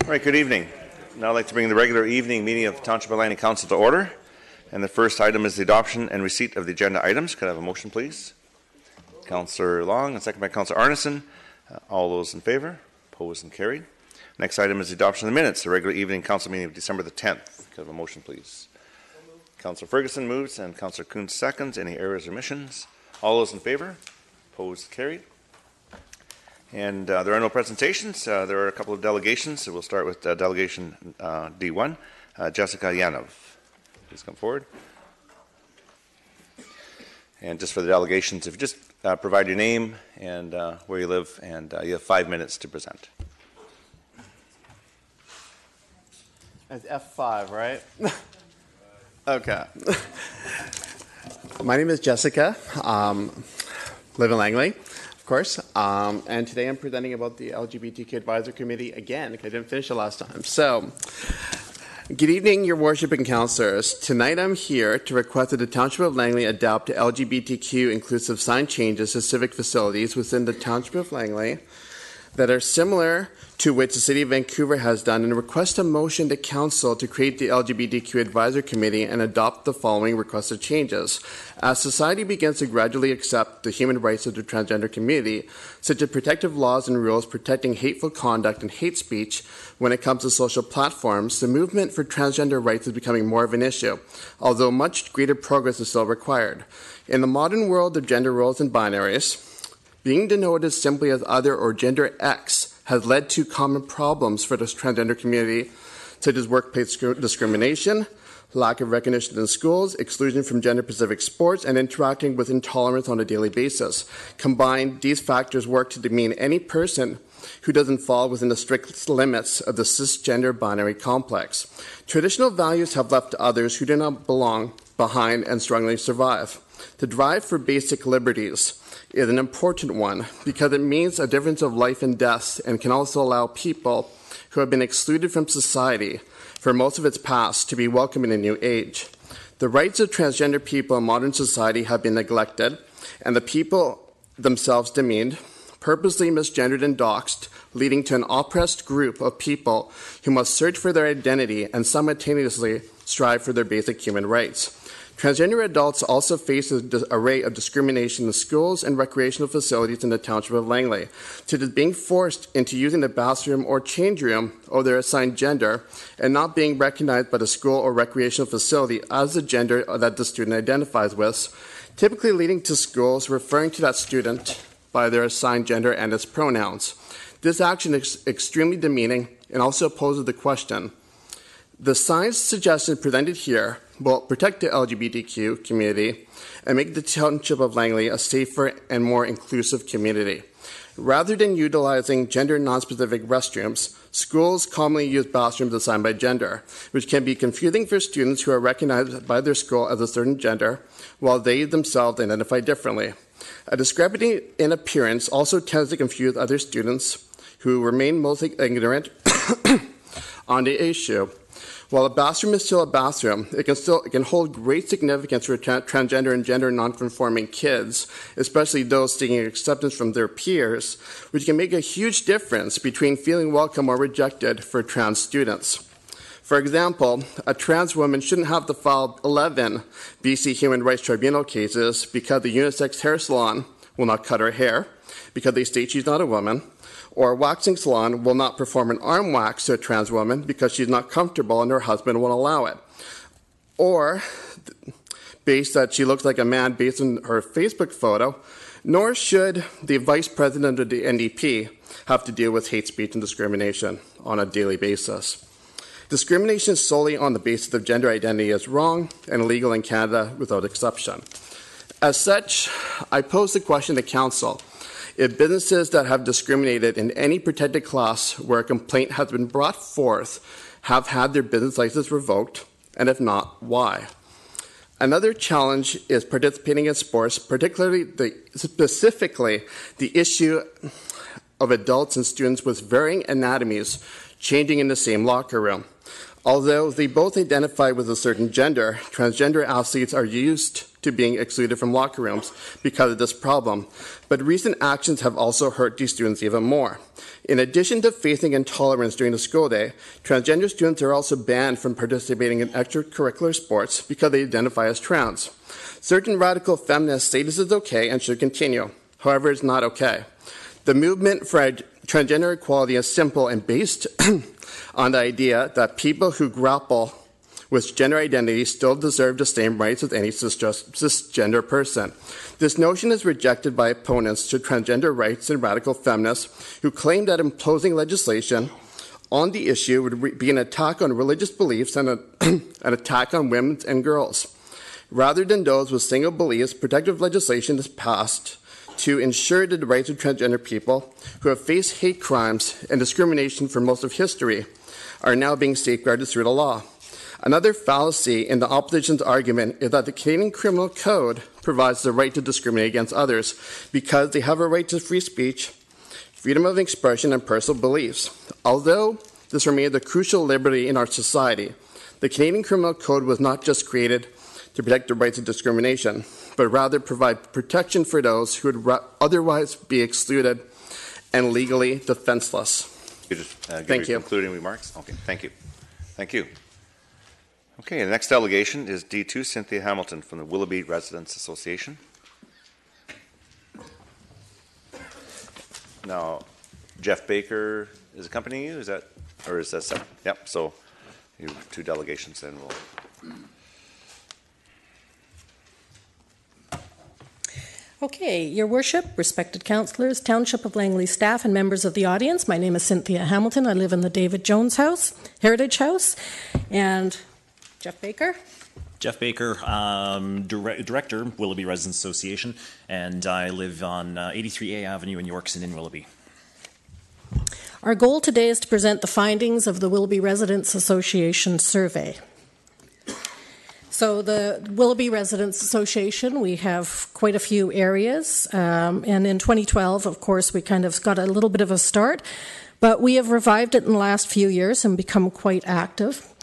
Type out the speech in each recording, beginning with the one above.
right, good evening. Now I'd like to bring the regular evening meeting of Township Council to order. And the first item is the adoption and receipt of the agenda items. Could I have a motion, please? Councillor Long, and second by Councillor Arneson. All those in favor? Opposed and carried. Next item is the adoption of the minutes, the regular evening council meeting of December the 10th. Could I have a motion, please? Councillor Ferguson moves and Councillor Kuhn seconds. Any errors or omissions? All those in favor? Opposed, carried. And there are no presentations. There are a couple of delegations. So we'll start with delegation D1. Jessica Yanov, please come forward. And just for the delegations, if you just provide your name and where you live, and you have 5 minutes to present. It's F5, right? Okay. My name is Jessica. Live in Langley, of course. And today I'm presenting about the LGBTQ Advisory Committee again, because I didn't finish it last time. So, good evening, your worship and councillors. Tonight I'm here to request that the Township of Langley adopt LGBTQ inclusive sign changes to civic facilities within the Township of Langley that are similar to which the City of Vancouver has done, and request a motion to Council to create the LGBTQ Advisory Committee and adopt the following requested changes. As society begins to gradually accept the human rights of the transgender community, such as protective laws and rules protecting hateful conduct and hate speech when it comes to social platforms, the movement for transgender rights is becoming more of an issue, although much greater progress is still required. In the modern world of gender roles and binaries, being denoted simply as other or gender X has led to common problems for the transgender community, such as workplace discrimination, lack of recognition in schools, exclusion from gender-specific sports, and interacting with intolerance on a daily basis. Combined, these factors work to demean any person who doesn't fall within the strict limits of the cisgender binary complex. Traditional values have left others who do not belong behind and strongly survive. The drive for basic liberties is an important one because it means a difference of life and death, and can also allow people who have been excluded from society for most of its past to be welcome in a new age. The rights of transgender people in modern society have been neglected, and the people themselves demeaned, purposely misgendered and doxxed, leading to an oppressed group of people who must search for their identity and simultaneously strive for their basic human rights. Transgender adults also face an array of discrimination in schools and recreational facilities in the Township of Langley, such as being forced into using the bathroom or change room of their assigned gender and not being recognized by the school or recreational facility as the gender that the student identifies with, typically leading to schools referring to that student by their assigned gender and its pronouns. This action is extremely demeaning and also poses the question: the signs suggested presented here will protect the LGBTQ community and make the Township of Langley a safer and more inclusive community. Rather than utilizing gender non-specific restrooms, schools commonly use bathrooms assigned by gender, which can be confusing for students who are recognized by their school as a certain gender, while they themselves identify differently. A discrepancy in appearance also tends to confuse other students who remain mostly ignorant on the issue. While a bathroom is still a bathroom, it can hold great significance for transgender and gender nonconforming kids, especially those seeking acceptance from their peers, which can make a huge difference between feeling welcome or rejected for trans students. For example, a trans woman shouldn't have to file 11 BC Human Rights Tribunal cases because the unisex hair salon will not cut her hair because they state she's not a woman, or a waxing salon will not perform an arm wax to a trans woman because she's not comfortable and her husband won't allow it. Or, based that she looks like a man based on her Facebook photo, nor should the vice president of the NDP have to deal with hate speech and discrimination on a daily basis. Discrimination solely on the basis of gender identity is wrong and illegal in Canada without exception. As such, I pose the question to Council: if businesses that have discriminated in any protected class where a complaint has been brought forth have had their business license revoked, and if not, why? Another challenge is participating in sports, specifically the issue of adults and students with varying anatomies changing in the same locker room. Although they both identify with a certain gender, transgender athletes are used to being excluded from locker rooms because of this problem. But recent actions have also hurt these students even more. In addition to facing intolerance during the school day, transgender students are also banned from participating in extracurricular sports because they identify as trans. Certain radical feminists say this is okay and should continue. However, it's not okay. The movement for transgender equality is simple and based on the idea that people who grapple with gender identity still deserve the same rights as any cisgender person. This notion is rejected by opponents to transgender rights and radical feminists who claim that imposing legislation on the issue would be an attack on religious beliefs and an attack on women and girls. Rather than those with single beliefs, protective legislation is passed to ensure that the rights of transgender people who have faced hate crimes and discrimination for most of history are now being safeguarded through the law. Another fallacy in the opposition's argument is that the Canadian Criminal Code provides the right to discriminate against others because they have a right to free speech, freedom of expression, and personal beliefs. Although this remains a crucial liberty in our society, the Canadian Criminal Code was not just created to protect the rights of discrimination, but rather provide protection for those who would otherwise be excluded and legally defenseless. You just Thank you. Concluding remarks? Okay, thank you. Thank you. Okay, the next delegation is D2, Cynthia Hamilton from the Willoughby Residents Association. Now, Jeff Baker is accompanying you, is that, or is that separate? Yep, so you have two delegations then we'll. Okay, Your Worship, respected councillors, Township of Langley staff, and members of the audience, my name is Cynthia Hamilton. I live in the David Jones House, Heritage House, and Jeff Baker. Jeff Baker, Director, Willoughby Residents Association, and I live on 83A Avenue in Yorkson in Willoughby. Our goal today is to present the findings of the Willoughby Residents Association survey. So the Willoughby Residents Association, we have quite a few areas, and in 2012, of course, we kind of got a little bit of a start, but we have revived it in the last few years and become quite active.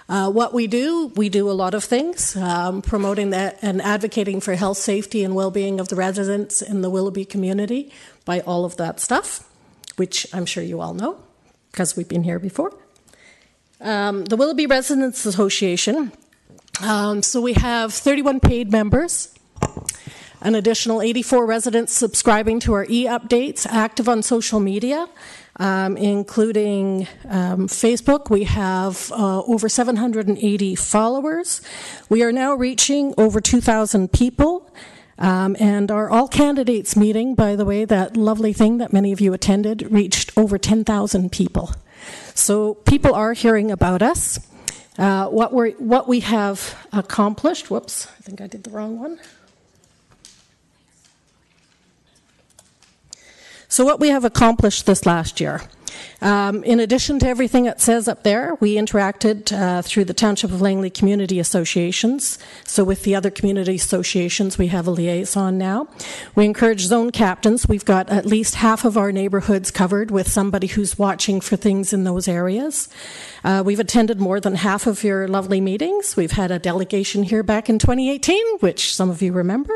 What we do a lot of things, promoting that and advocating for health, safety, and well-being of the residents in the Willoughby community by all of that stuff, which I'm sure you all know, because we've been here before. The Willoughby Residents Association, so we have 31 paid members, an additional 84 residents subscribing to our e-updates, active on social media, including Facebook. We have over 780 followers. We are now reaching over 2,000 people. And our all candidates meeting, by the way, that lovely thing that many of you attended, reached over 10,000 people. So people are hearing about us. What we have accomplished, whoops, I think I did the wrong one. So what we have accomplished this last year. In addition to everything it says up there, we interacted through the Township of Langley Community Associations. So with the other community associations, we have a liaison now. We encourage zone captains. We've got at least half of our neighborhoods covered with somebody who's watching for things in those areas. We've attended more than half of your lovely meetings. We've had a delegation here back in 2018, which some of you remember.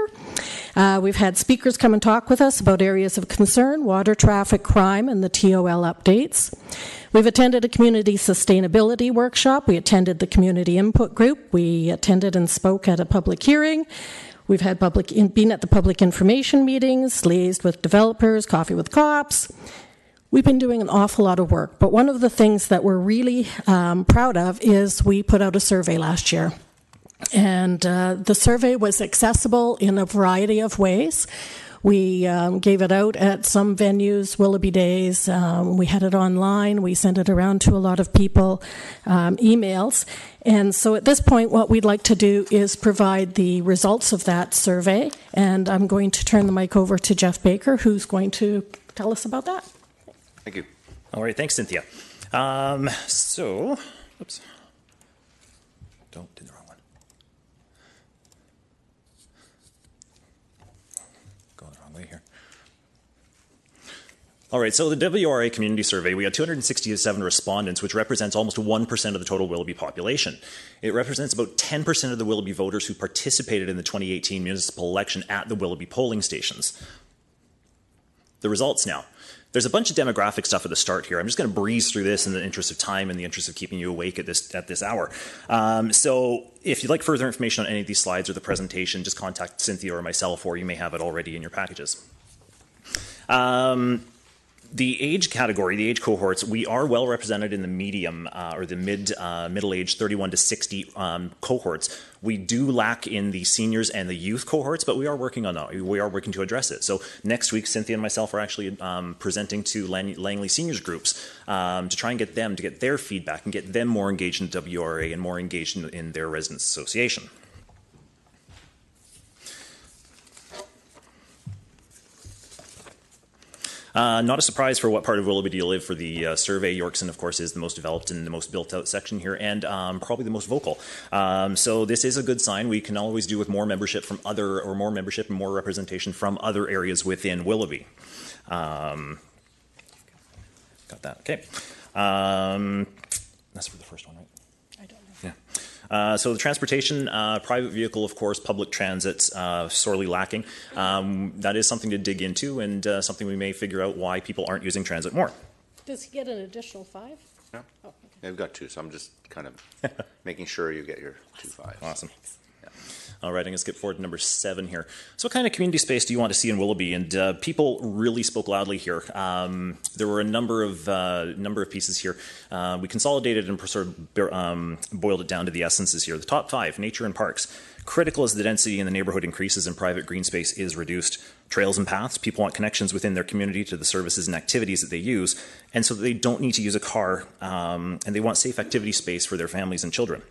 We've had speakers come and talk with us about areas of concern, water, traffic, crime, and the TOL updates. We've attended a community sustainability workshop. We attended the community input group. We attended and spoke at a public hearing. We've had been at the public information meetings, liaised with developers, coffee with cops. We've been doing an awful lot of work, but one of the things that we're really proud of is we put out a survey last year. And the survey was accessible in a variety of ways. We gave it out at some venues, Willoughby Days. We had it online. We sent it around to a lot of people, emails. And so at this point, what we'd like to do is provide the results of that survey. And I'm going to turn the mic over to Jeff Baker, who's going to tell us about that. Thank you. All right, thanks, Cynthia. Oops. Did the wrong one. Going the wrong way here. All right, so the WRA community survey, we had 267 respondents, which represents almost 1% of the total Willoughby population. It represents about 10% of the Willoughby voters who participated in the 2018 municipal election at the Willoughby polling stations. The results now. There's a bunch of demographic stuff at the start here. I'm just going to breeze through this in the interest of time and the interest of keeping you awake at this hour. So if you'd like further information on any of these slides or the presentation, just contact Cynthia or myself, or you may have it already in your packages. The age category, the age cohorts, we are well represented in the medium or the middle age 31 to 60 cohorts. We do lack in the seniors and the youth cohorts, but we are working on that. We are working to address it. So next week, Cynthia and myself are actually presenting to Langley seniors groups to try and get them to get their feedback and get them more engaged in WRA and more engaged in their residents association. Not a surprise for what part of Willoughby do you live for the survey. Yorkson, of course, is the most developed and the most built-out section here, and probably the most vocal. So this is a good sign. We can always do with more membership from more membership and more representation from other areas within Willoughby. Got that. Okay. That's for the first one, right? I don't know. Yeah. So the transportation, private vehicle, of course, public transit, sorely lacking. That is something to dig into and something we may figure out why people aren't using transit more. Does he get an additional 5? Yeah. Oh, okay. Yeah, we've got 2, so I'm just kind of making sure you get your 2 5s. Awesome. Yeah. All right, I'm going to skip forward to number 7 here. So what kind of community space do you want to see in Willoughby? And people really spoke loudly here. There were a number of pieces here. We consolidated and sort of boiled it down to the essences here. The top 5, nature and parks. Critical as the density in the neighborhood increases and private green space is reduced. Trails and paths. People want connections within their community to the services and activities that they use, and so that they don't need to use a car, and they want safe activity space for their families and children.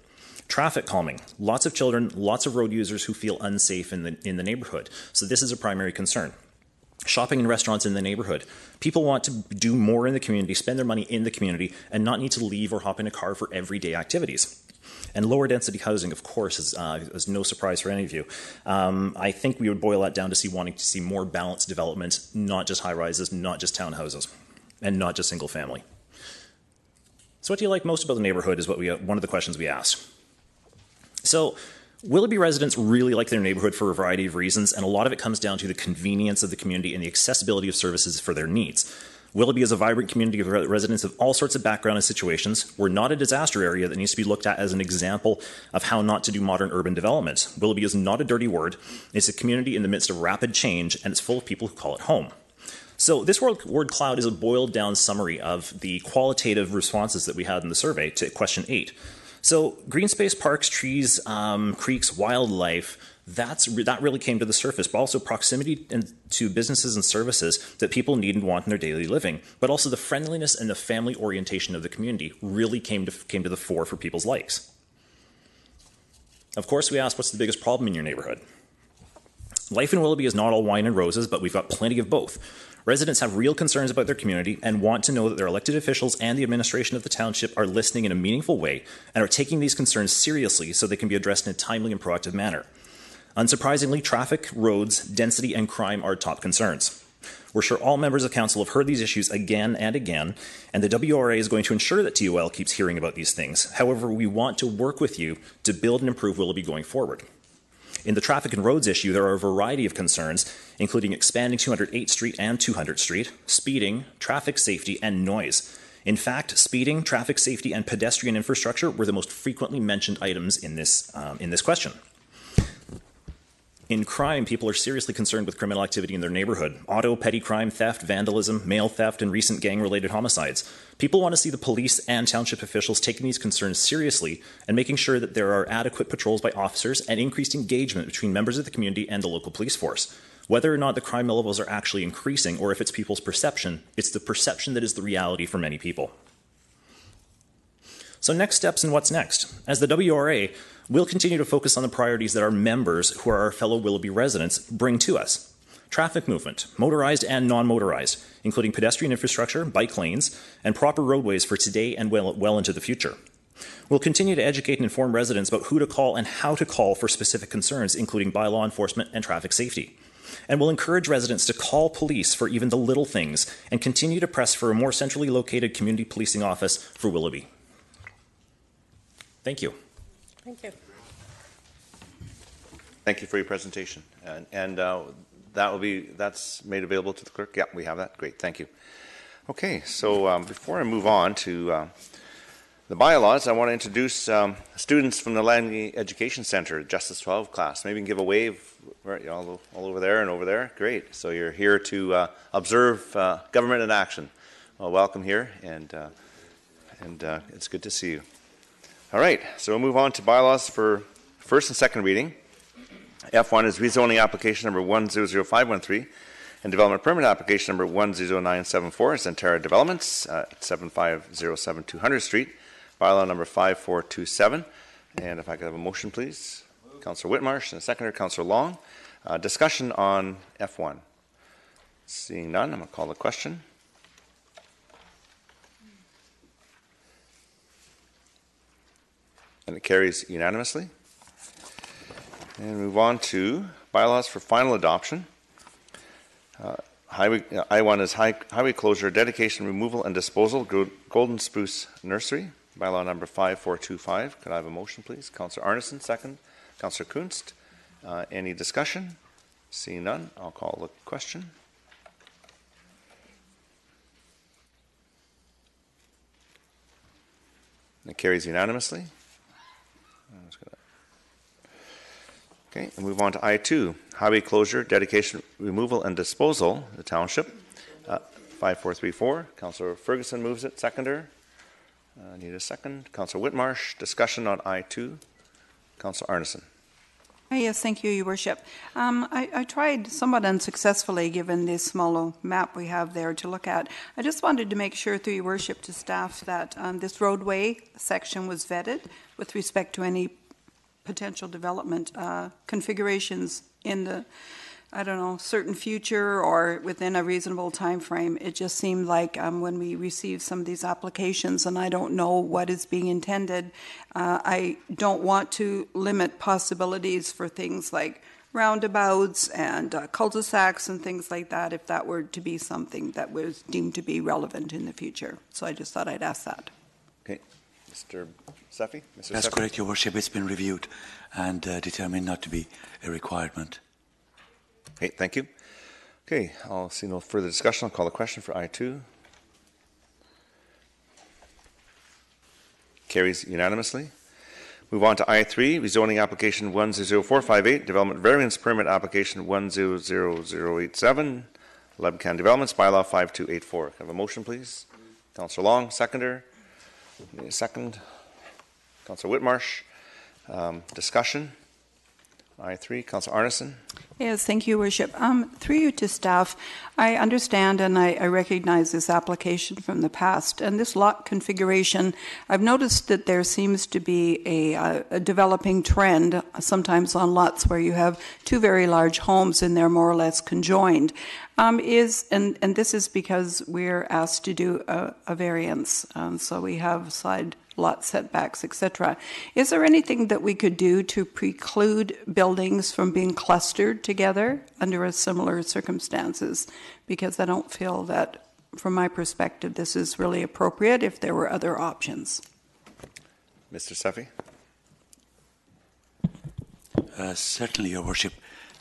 Traffic calming. Lots of children, lots of road users who feel unsafe in the neighborhood. So this is a primary concern. Shopping and restaurants in the neighborhood. People want to do more in the community, spend their money in the community, and not need to leave or hop in a car for everyday activities. And lower density housing, of course, is no surprise for any of you. I think we would boil that down to wanting to see more balanced development, not just high rises, not just townhouses, and not just single family. So what do you like most about the neighborhood is one of the questions we asked. So Willoughby residents really like their neighborhood for a variety of reasons, and a lot of it comes down to the convenience of the community and the accessibility of services for their needs. Willoughby is a vibrant community of residents of all sorts of background and situations. We're not a disaster area that needs to be looked at as an example of how not to do modern urban development. Willoughby is not a dirty word. It's a community in the midst of rapid change, and it's full of people who call it home. So this word cloud is a boiled down summary of the qualitative responses that we had in the survey to question 8. So green space, parks, trees, creeks, wildlife, that really came to the surface, but also proximity to businesses and services that people need and want in their daily living, but also the friendliness and the family orientation of the community really came to the fore for people's likes. Of course, we asked, what's the biggest problem in your neighborhood? Life in Willoughby is not all wine and roses, but we've got plenty of both. Residents have real concerns about their community and want to know that their elected officials and the administration of the township are listening in a meaningful way and are taking these concerns seriously so they can be addressed in a timely and proactive manner. Unsurprisingly, traffic, roads, density, and crime are top concerns. We're sure all members of council have heard these issues again and again, and the WRA is going to ensure that TOL keeps hearing about these things. However, we want to work with you to build and improve Willoughby going forward. In the traffic and roads issue, there are a variety of concerns, including expanding 208th Street and 200th Street, speeding, traffic safety, and noise. In fact, speeding, traffic safety, and pedestrian infrastructure were the most frequently mentioned items in this question. In crime, people are seriously concerned with criminal activity in their neighborhood. Auto, petty crime, theft, vandalism, mail theft, and recent gang-related homicides. People want to see the police and township officials taking these concerns seriously and making sure that there are adequate patrols by officers and increased engagement between members of the community and the local police force. Whether or not the crime levels are actually increasing or if it's people's perception, it's the perception that is the reality for many people. So next steps and what's next? As the WRA, we'll continue to focus on the priorities that our members, who are our fellow Willoughby residents, bring to us. Traffic movement, motorized and non-motorized, including pedestrian infrastructure, bike lanes, and proper roadways for today and well into the future. We'll continue to educate and inform residents about who to call and how to call for specific concerns, including bylaw enforcement and traffic safety. and will encourage residents to call police for even the little things and continue to press for a more centrally located community policing office for Willoughby. Thank you. Thank you. Thank you for your presentation. And that's made available to the clerk? Yeah, we have that. Great, thank you. Okay, so before I move on to the bylaws, I want to introduce students from the Langley Education Center, Justice 12 class. Maybe you can give a wave, right, all over there and over there. Great. So you're here to observe government in action. Well, welcome here, and it's good to see you. All right, so we'll move on to bylaws for first and second reading. F1 is rezoning application number 100513 and development permit application number 100974 is Centera Developments at 7507 200 Street. Bylaw number 5427. And if I could have a motion, please. Councillor Whitmarsh and a seconder, Councillor Long. Discussion on F1. Seeing none, I'm going to call the question. And it carries unanimously. And move on to bylaws for final adoption. I1 is highway closure, dedication, removal, and disposal, Golden Spruce Nursery. Bylaw number 5425. Could I have a motion, please? Councillor Arneson, second. Councillor Kunst. Any discussion? Seeing none, I'll call the question. And it carries unanimously. Okay, and move on to I2, highway closure, dedication, removal, and disposal, the township. 5434. Councillor Ferguson moves it. Seconder. Need a second. Councillor Whitmarsh. Discussion on I2. Councillor Arneson. Yes, thank you, Your Worship. I tried somewhat unsuccessfully, given this small map we have there to look at. I just wanted to make sure, through Your Worship, to staff that this roadway section was vetted with respect to any potential development configurations in the, I don't know, certain future or within a reasonable time frame. It just seemed like when we received some of these applications, and I don't know what is being intended, I don't want to limit possibilities for things like roundabouts and cul-de-sacs and things like that, if that were to be something that was deemed to be relevant in the future. So I just thought I'd ask that. Okay. Mr. Seffi? That's correct, Your Worship. It's been reviewed and determined not to be a requirement. Okay, thank you. Okay, I'll see no further discussion. I'll call the question for I2. Carries unanimously. Move on to I3, rezoning application 100458, development variance permit application 100087, Lebcan Developments, bylaw 5284. Can I have a motion, please? Councillor Long, seconder. Need a second. Councillor Whitmarsh. Discussion. I3. Councillor Arneson. Yes, thank you, Worship. Through you to staff, I understand and I recognize this application from the past. And this lot configuration, I've noticed that there seems to be a developing trend, sometimes on lots where you have two very large homes and they're more or less conjoined. And this is because we're asked to do a variance. So we have side lot setbacks, etc. Is there anything that we could do to preclude buildings from being clustered together under a similar circumstances? Because I don't feel that, from my perspective, this is really appropriate if there were other options. Mr. Seffi. Certainly, Your Worship,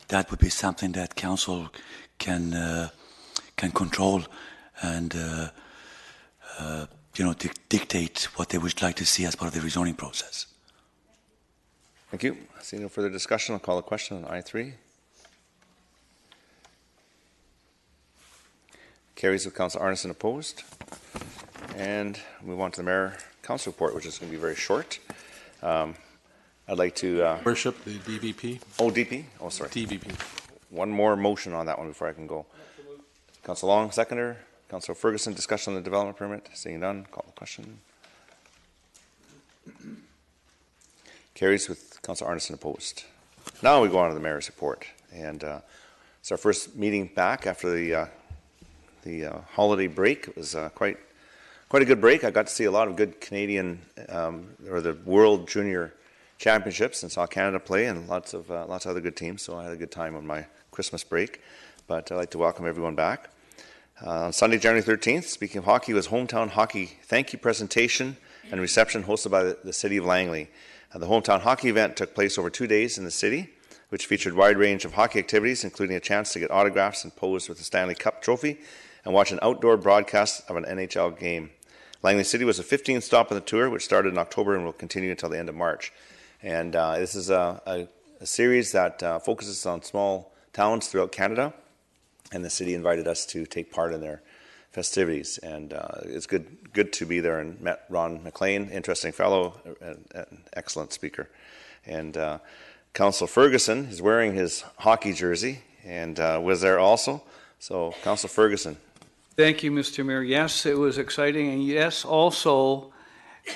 that would be something that Council can control and dictate what they would like to see as part of the rezoning process. Thank you. I see no further discussion. I'll call a question on I3. Carries with Councillor Arneson opposed. And move on to the Mayor Council report, which is going to be very short. I'd like to... Worship, the DVP. Oh, DP? Oh, sorry. DVP. One more motion on that one before I can go. Councillor Long, seconder. Councillor Ferguson, discussion on the development permit. Seeing none, call the question. Carries with Councillor Arneson opposed. Now we go on to the Mayor's report. And it's our first meeting back after the holiday break. It was quite a good break. I got to see a lot of good Canadian or the World Junior Championships and saw Canada play and lots of other good teams. So I had a good time on my Christmas break, but I'd like to welcome everyone back. On Sunday, January 13th, speaking of hockey, was Hometown Hockey Thank You Presentation and Reception hosted by the City of Langley. The Hometown Hockey event took place over 2 days in the city, which featured a wide range of hockey activities, including a chance to get autographs and pose with the Stanley Cup trophy and watch an outdoor broadcast of an NHL game. Langley City was the 15th stop on the tour, which started in October and will continue until the end of March. And this is a series that focuses on small towns throughout Canada, and the city invited us to take part in their festivities. And it's good to be there, and met Ron McLean, interesting fellow, an excellent speaker. And Councillor Ferguson is wearing his hockey jersey and was there also. So, Councillor Ferguson. Thank you, Mr. Mayor. Yes, it was exciting. And yes, also,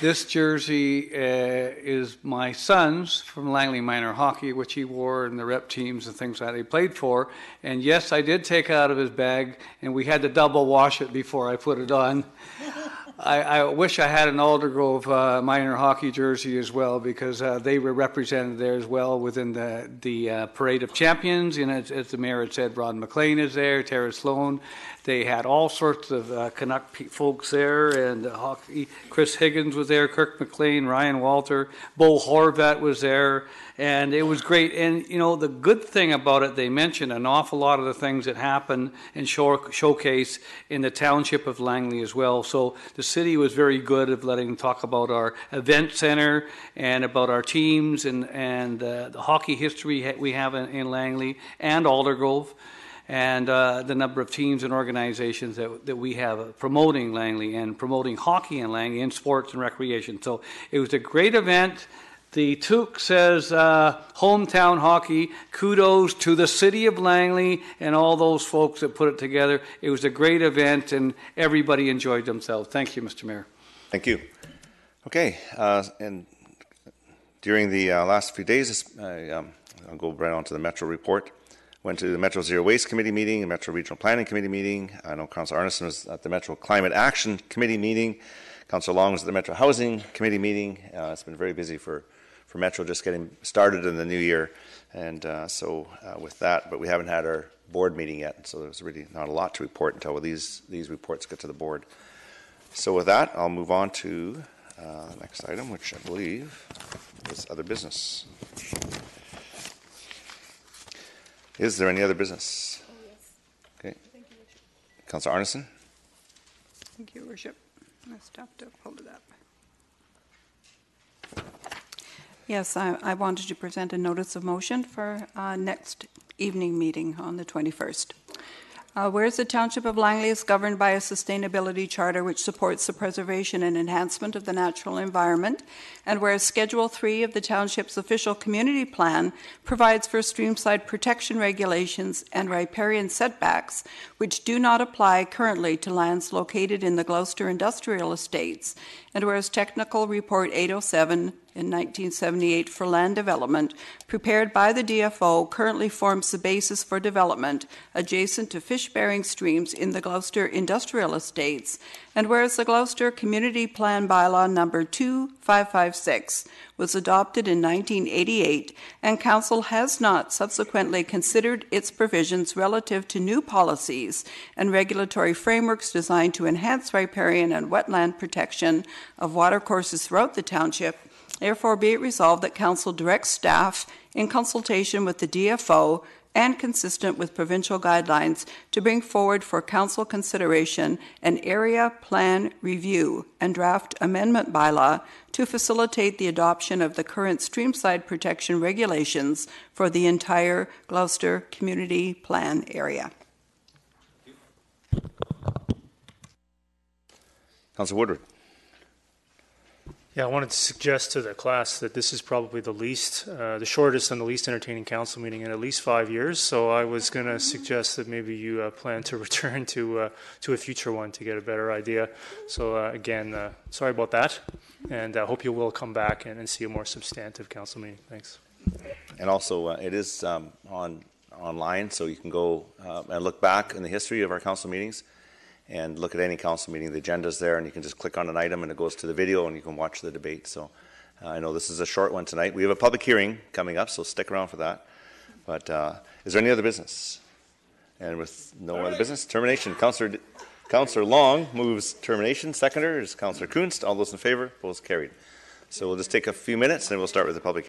this jersey is my son's from Langley Minor Hockey, which he wore in the rep teams and things that he played for. And yes, I did take it out of his bag, and we had to double wash it before I put it on. I wish I had an Aldergrove Minor Hockey jersey as well, because they were represented there as well within the Parade of Champions. And as the mayor had said, Ron McLean is there, Tara Sloan. They had all sorts of Canuck folks there, and hockey. Chris Higgins was there, Kirk McLean, Ryan Walter, Bo Horvat was there, and it was great. And you know, the good thing about it, they mentioned an awful lot of the things that happen and showcase in the township of Langley as well. So the city was very good of letting them talk about our event center and about our teams and the hockey history we have in Langley and Aldergrove, and the number of teams and organizations that we have promoting Langley and promoting hockey in Langley and sports and recreation. So it was a great event. The Took says hometown hockey, kudos to the city of Langley and all those folks that put it together. It was a great event and everybody enjoyed themselves. Thank you, Mr. Mayor. Thank you. Okay, and during the last few days, I'll go right on to the Metro report. Went to the Metro Zero Waste Committee meeting, the Metro Regional Planning Committee meeting. I know Councillor Arneson was at the Metro Climate Action Committee meeting. Councillor Long was at the Metro Housing Committee meeting. It's been very busy for Metro, just getting started in the new year. And so with that, but we haven't had our board meeting yet, so there's really not a lot to report until these reports get to the board. So with that, I'll move on to the next item, which I believe is other business. Is there any other business? Oh, yes. Okay. Thank you, Councillor Arneson. Thank you, Worship. I just have to hold it up. Yes, I wanted to present a notice of motion for next evening meeting on the 21st. Whereas the Township of Langley is governed by a sustainability charter which supports the preservation and enhancement of the natural environment, and whereas Schedule 3 of the Township's official community plan provides for streamside protection regulations and riparian setbacks which do not apply currently to lands located in the Gloucester Industrial Estates, and whereas Technical Report 807 in 1978 for land development, prepared by the DFO, currently forms the basis for development adjacent to fish-bearing streams in the Gloucester Industrial Estates, and whereas the Gloucester Community Plan Bylaw number 2556 was adopted in 1988, and Council has not subsequently considered its provisions relative to new policies and regulatory frameworks designed to enhance riparian and wetland protection of watercourses throughout the township. Therefore, be it resolved that Council directs staff, in consultation with the DFO and consistent with provincial guidelines, to bring forward for Council consideration an area plan review and draft amendment bylaw to facilitate the adoption of the current streamside protection regulations for the entire Gloucester Community Plan area. Councillor Woodward. Yeah, I wanted to suggest to the class that this is probably the shortest and the least entertaining council meeting in at least 5 years. So I was going to suggest that maybe you plan to return to a future one to get a better idea. So again, sorry about that, and I hope you will come back and see a more substantive council meeting. Thanks. And also, it is online, so you can go and look back in the history of our council meetings and look at any council meeting. The agenda's there, and you can just click on an item and it goes to the video and you can watch the debate. So I know this is a short one tonight. We have a public hearing coming up, so stick around for that. But is there any other business? And with no other business, termination. Councillor Long moves termination. Seconder is Councillor Kunst. All those in favor, opposed, carried. So we'll just take a few minutes and we'll start with the public